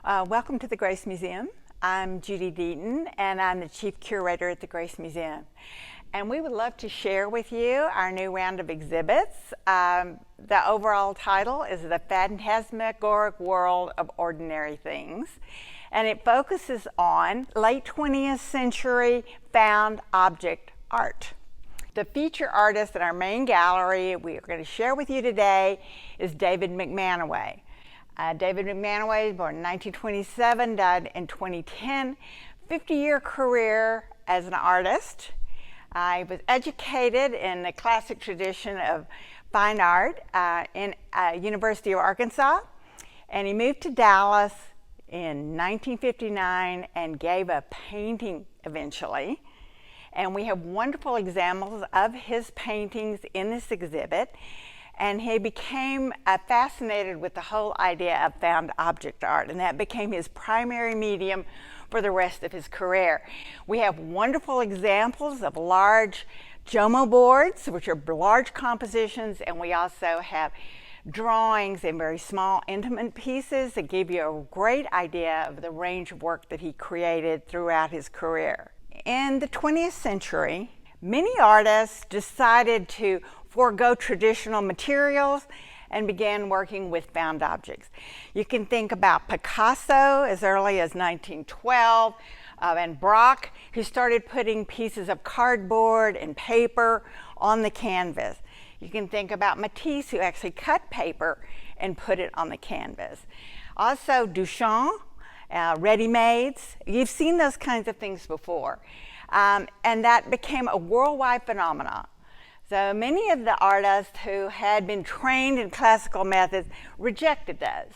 Welcome to the Grace Museum. I'm Judy Deaton, and I'm the Chief Curator at the Grace Museum. And we would love to share with you our new round of exhibits. The overall title is The Phantasmagoric World of Ordinary Things, and it focuses on late 20th century found object art. The feature artist in our main gallery we are going to share with you today is David McManaway. David McManaway was born in 1927, died in 2010, 50-year career as an artist. He was educated in the classic tradition of fine art in University of Arkansas, and he moved to Dallas in 1959 and gave up painting eventually. And we have wonderful examples of his paintings in this exhibit. And he became fascinated with the whole idea of found object art, and that became his primary medium for the rest of his career. We have wonderful examples of large Jomo Boards, which are large compositions, and we also have drawings in very small, intimate pieces that give you a great idea of the range of work that he created throughout his career. In the 20th century, many artists decided to forego traditional materials and began working with found objects. You can think about Picasso as early as 1912, and Braque, who started putting pieces of cardboard and paper on the canvas. You can think about Matisse, who actually cut paper and put it on the canvas. Also Duchamp, ready-mades. You've seen those kinds of things before. And that became a worldwide phenomenon. So many of the artists who had been trained in classical methods rejected those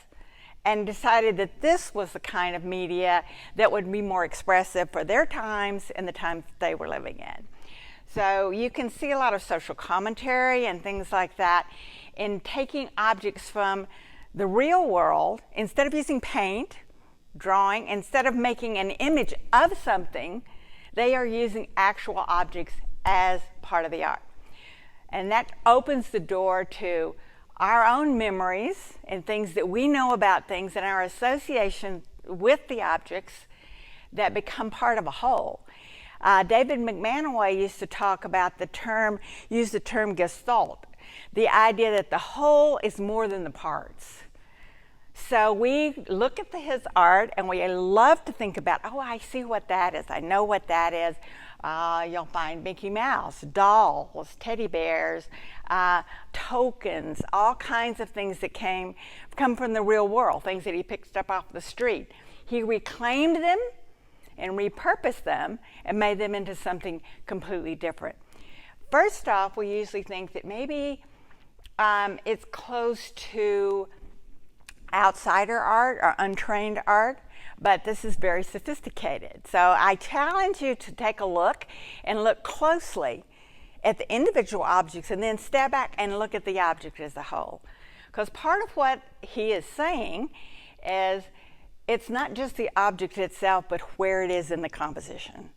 and decided that this was the kind of media that would be more expressive for their times and the times they were living in. So you can see a lot of social commentary and things like that in taking objects from the real world. Instead of using paint, drawing, instead of making an image of something, they are using actual objects as part of the art. And that opens the door to our own memories and things that we know about things and our association with the objects that become part of a whole. David McManaway used to talk about use the term Gestalt, the idea that the whole is more than the parts. So we look at his art and we love to think about, oh, I see what that is. I know what that is. You'll find Mickey Mouse, dolls, teddy bears, tokens, all kinds of things that come from the real world, things that he picked up off the street. He reclaimed them and repurposed them and made them into something completely different. First off, we usually think that maybe it's close to outsider art or untrained art, but this is very sophisticated. So I challenge you to take a look and look closely at the individual objects and then step back and look at the object as a whole. Because part of what he is saying is it's not just the object itself, but where it is in the composition.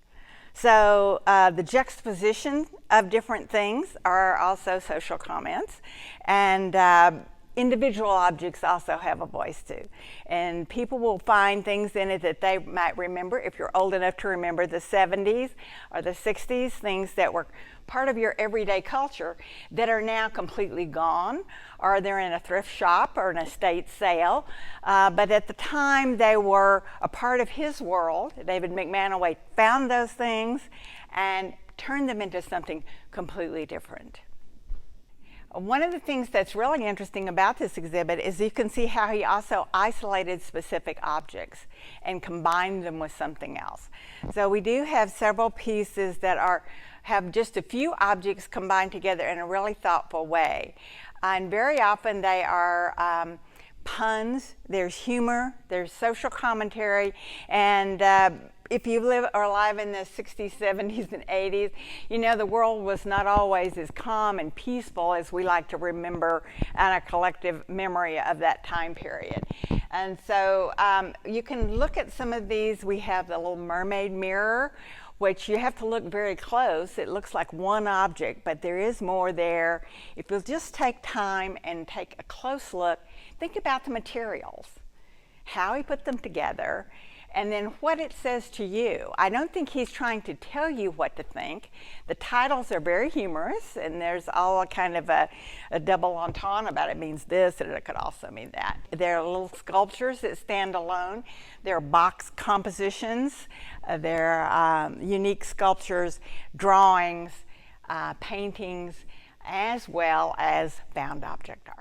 So the juxtaposition of different things are also social comments, and individual objects also have a voice too. And people will find things in it that they might remember, if you're old enough to remember the 70s or the 60s, things that were part of your everyday culture that are now completely gone, or they're in a thrift shop or an estate sale. But at the time they were a part of his world. David McManaway found those things and turned them into something completely different. One of the things that's really interesting about this exhibit is you can see how he also isolated specific objects and combined them with something else. So we do have several pieces that have just a few objects combined together in a really thoughtful way. And very often they are puns, there's humor, there's social commentary, and if you live or alive in the 60s, 70s, and 80s, you know the world was not always as calm and peaceful as we like to remember in a collective memory of that time period. And so you can look at some of these. We have the little mermaid mirror, which you have to look very close. It looks like one object, but there is more there. If you'll just take time and take a close look, think about the materials. how he put them together, and then what it says to you. I don't think he's trying to tell you what to think. The titles are very humorous, and there's all a kind of a double entendre about it means this, and it could also mean that. There are little sculptures that stand alone. There are box compositions. There are unique sculptures, drawings, paintings, as well as found object art.